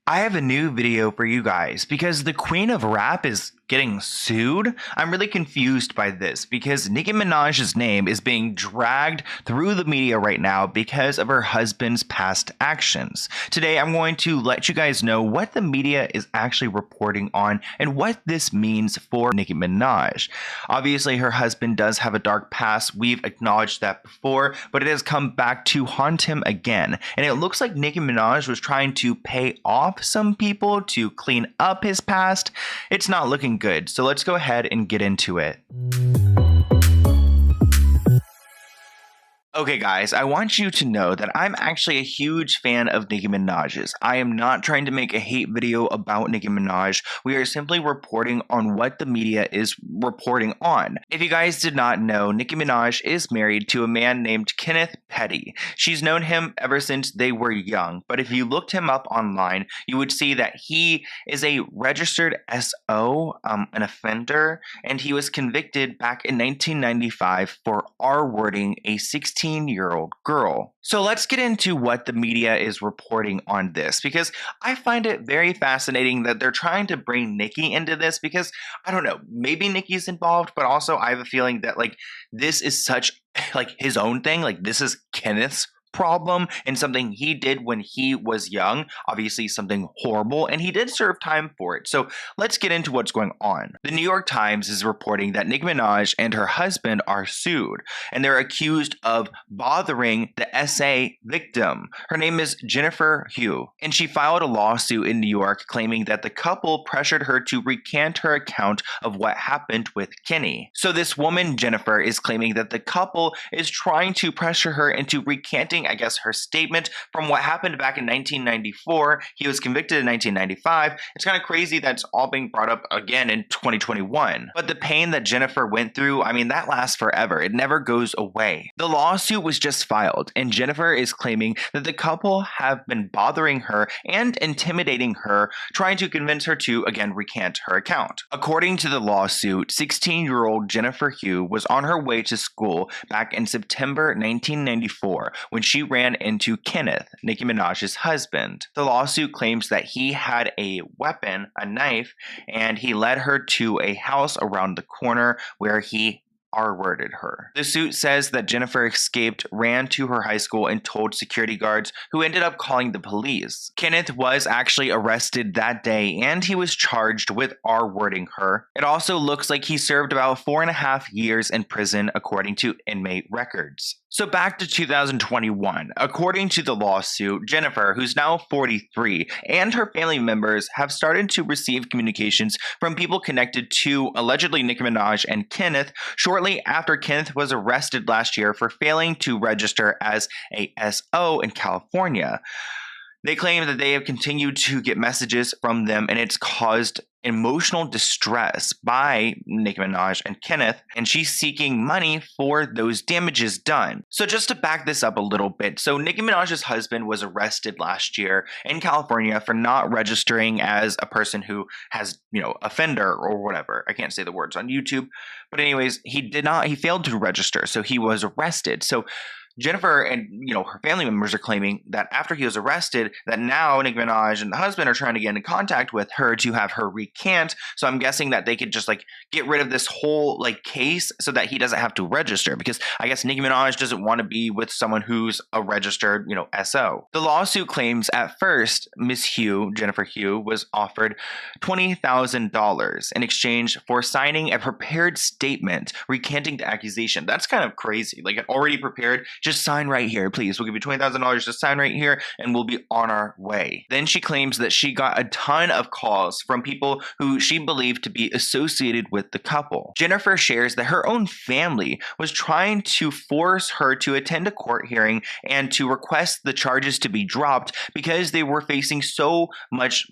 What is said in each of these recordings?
I have a new video for you guys because the queen of rap is getting sued. I'm really confused by this because Nicki Minaj's name is being dragged through the media right now because of her husband's past actions. Today, I'm going to let you guys know what the media is actually reporting on and what this means for Nicki Minaj. Obviously, her husband does have a dark past. We've acknowledged that before, but it has come back to haunt him again. And it looks like Nicki Minaj was trying to pay off some people to clean up his past. It's not looking good. So let's go ahead and get into it. Okay, guys, I want you to know that I'm actually a huge fan of Nicki Minaj's. I am not trying to make a hate video about Nicki Minaj. We are simply reporting on what the media is reporting on. If you guys did not know, Nicki Minaj is married to a man named Kenneth Petty. She's known him ever since they were young, but if you looked him up online, you would see that he is a registered SO, an offender, and he was convicted back in 1995 for R-wording a 16-year-old girl. So let's get into what the media is reporting on this, because I find it very fascinating that they're trying to bring Nicki into this because, I don't know, maybe Nicki's involved, but also I have a feeling that this is such his own thing. This is Kenneth's problem and something he did when he was young, obviously something horrible, and he did serve time for it. So let's get into what's going on. The New York Times is reporting that Nicki Minaj and her husband are sued, and they're accused of bothering the SA victim. Her name is Jennifer Hughes, and she filed a lawsuit in New York claiming that the couple pressured her to recant her account of what happened with Kenny. So this woman, Jennifer, is claiming that the couple is trying to pressure her into recanting, I guess, her statement from what happened back in 1994. He was convicted in 1995. It's kind of crazy that's all being brought up again in 2021. But the pain that Jennifer went through, I mean, that lasts forever. It never goes away. The lawsuit was just filed, and Jennifer is claiming that the couple have been bothering her and intimidating her, trying to convince her to, again, recant her account. According to the lawsuit, 16-year-old Jennifer Hughes was on her way to school back in September 1994 when she ran into Kenneth, Nicki Minaj's husband. The lawsuit claims that he had a weapon, a knife, and he led her to a house around the corner where he R-worded her. The suit says that Jennifer escaped, ran to her high school, and told security guards, who ended up calling the police. Kenneth was actually arrested that day, and he was charged with R-wording her. It also looks like he served about 4.5 years in prison, according to inmate records. So back to 2021. According to the lawsuit, Jennifer, who's now 43, and her family members have started to receive communications from people connected to allegedly Nicki Minaj and Kenneth shortly after Kenneth was arrested last year for failing to register as a SO in California. They claim that they have continued to get messages from them, and it's caused emotional distress by Nicki Minaj and Kenneth, and she's seeking money for those damages done. So just to back this up a little bit, so Nicki Minaj's husband was arrested last year in California for not registering as a person who has, offender or whatever. I can't say the words on YouTube, but anyways, he failed to register, so he was arrested. So Jennifer and her family members are claiming that after he was arrested, that now Nicki Minaj and the husband are trying to get in contact with her to have her recant. So I'm guessing that they could just get rid of this whole case so that he doesn't have to register, because I guess Nicki Minaj doesn't want to be with someone who's a registered SO. The lawsuit claims at first Jennifer Hughes, was offered $20,000 in exchange for signing a prepared statement recanting the accusation. That's kind of crazy. Already prepared. Just sign right here, please. We'll give you $20,000. Just sign right here, and we'll be on our way. Then she claims that she got a ton of calls from people who she believed to be associated with the couple. Jennifer shares that her own family was trying to force her to attend a court hearing and to request the charges to be dropped because they were facing so much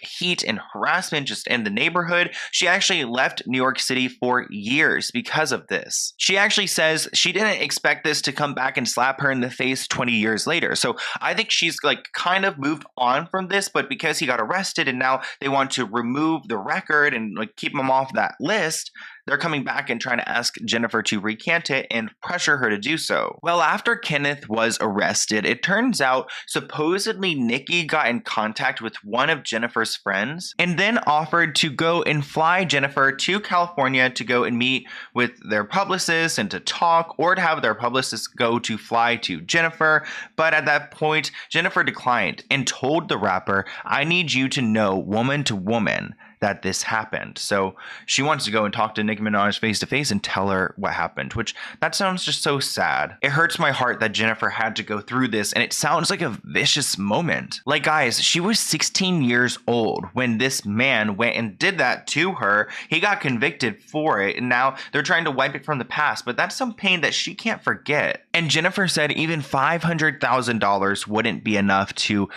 heat and harassment just in the neighborhood. She actually left New York City for years because of this. She actually says she didn't expect this to come back and slap her in the face 20 years later. So I think she's kind of moved on from this, but because he got arrested and now they want to remove the record and keep him off that list, they're coming back and trying to ask Jennifer to recant it and pressure her to do so. Well, after Kenneth was arrested, it turns out supposedly Nicki got in contact with one of Jennifer's friends and then offered to go and fly Jennifer to California to go and meet with their publicist and to talk, or to have their publicist go to fly to Jennifer. But at that point, Jennifer declined and told the rapper, "I need you to know, woman to woman, that this happened." So she wants to go and talk to Nicki Minaj face to face and tell her what happened, which that sounds just so sad. It hurts my heart that Jennifer had to go through this, and it sounds like a vicious moment. Like, guys, she was 16 years old when this man went and did that to her. He got convicted for it, and now they're trying to wipe it from the past, but that's some pain that she can't forget. And Jennifer said even $500,000 wouldn't be enough to,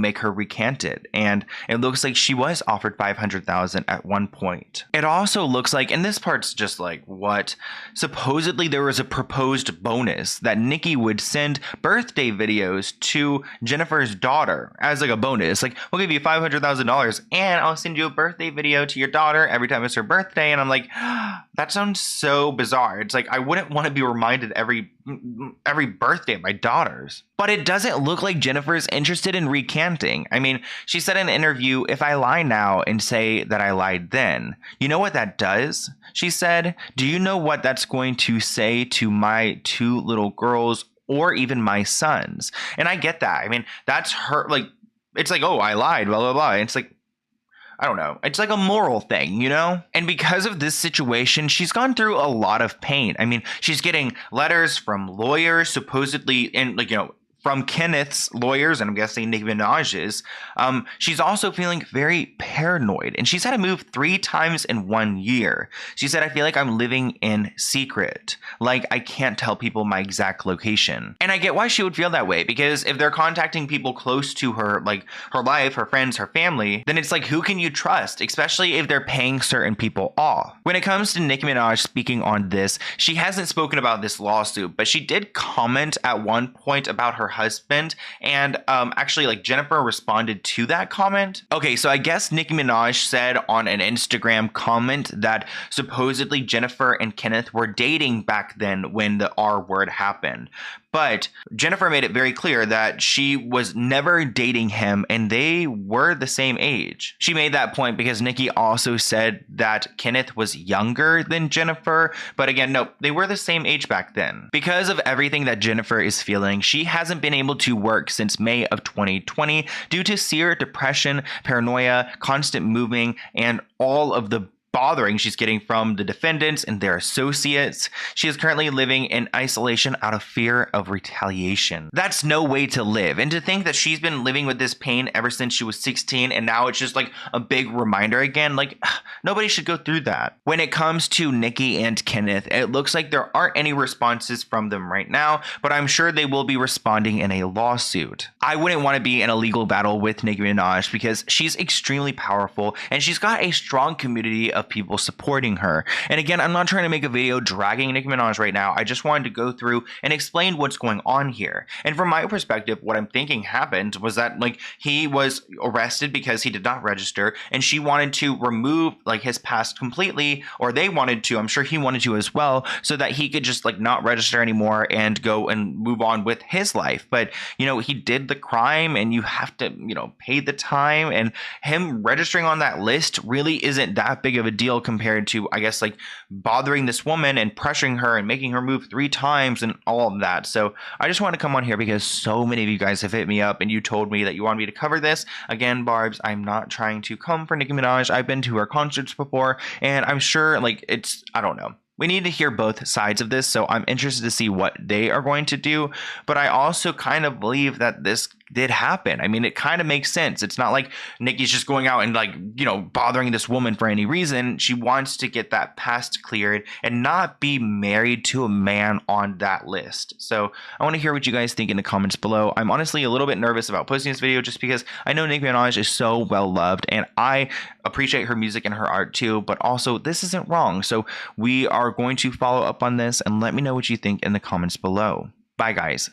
make her recant it. And it looks like she was offered $500,000 at one point. It also looks like, and this part's just like, what? Supposedly there was a proposed bonus that Nicki would send birthday videos to Jennifer's daughter as like a bonus. Like, we'll give you $500,000 and I'll send you a birthday video to your daughter every time it's her birthday. And I'm like, that sounds so bizarre. It's like, I wouldn't want to be reminded every birthday of my daughter's. But it doesn't look like Jennifer's interested in recanting. I mean, she said in an interview, "If I lie now and say that I lied then, you know what that does?" She said, "Do you know what that's going to say to my 2 little girls or even my sons?" And I get that. I mean, that's her, like, it's like, oh, I lied, blah, blah, blah. And it's like, I don't know. It's like a moral thing, you know? And because of this situation, she's gone through a lot of pain. I mean, she's getting letters from lawyers, supposedly, and from Kenneth's lawyers, and I'm guessing Nicki Minaj's. She's also feeling very paranoid, and she's had to move 3 times in 1 year. She said, "I feel like I'm living in secret. Like, I can't tell people my exact location." And I get why she would feel that way, because if they're contacting people close to her, like her life, her friends, her family, then it's like, who can you trust, especially if they're paying certain people off? When it comes to Nicki Minaj speaking on this, she hasn't spoken about this lawsuit, but she did comment at one point about her husband, and actually, like, Jennifer responded to that comment. Okay, so I guess Nicki Minaj said on an Instagram comment that supposedly Jennifer and Kenneth were dating back then when the R word happened. But Jennifer made it very clear that she was never dating him and they were the same age. She made that point because Nicki also said that Kenneth was younger than Jennifer. But again, no, they were the same age back then. Because of everything that Jennifer is feeling, she hasn't been able to work since May of 2020 due to severe depression, paranoia, constant moving, and all of the bothering she's getting from the defendants and their associates. She is currently living in isolation out of fear of retaliation. That's no way to live. And to think that she's been living with this pain ever since she was 16, and now it's just like a big reminder again, like, nobody should go through that. When it comes to Nicki and Kenneth, it looks like there aren't any responses from them right now, but I'm sure they will be responding in a lawsuit. I wouldn't want to be in a legal battle with Nicki Minaj because she's extremely powerful and she's got a strong community of people supporting her. And again, I'm not trying to make a video dragging Nicki Minaj right now. I just wanted to go through and explain what's going on here. And from my perspective, what I'm thinking happened was that, like, he was arrested because he did not register, and she wanted to remove, like, his past completely, or they wanted to, I'm sure he wanted to as well, so that he could just, like, not register anymore and go and move on with his life. But, he did the crime and you have to, pay the time, and him registering on that list really isn't that big of a deal compared to, I guess, like, bothering this woman and pressuring her and making her move 3 times and all of that. So I just want to come on here because so many of you guys have hit me up and you told me that you want me to cover this. Again, Barbs, I'm not trying to come for Nicki Minaj. I've been to her concerts before, and I'm sure, like, I don't know. We need to hear both sides of this, so I'm interested to see what they are going to do. But I also kind of believe that this did happen. I mean, it kind of makes sense. It's not like Nicki's just going out and, like, bothering this woman for any reason. She wants to get that past cleared and not be married to a man on that list. So I want to hear what you guys think in the comments below. I'm honestly a little bit nervous about posting this video just because I know Nicki Minaj is so well loved and I appreciate her music and her art too, but also this isn't wrong. So we are going to follow up on this and let me know what you think in the comments below. Bye, guys.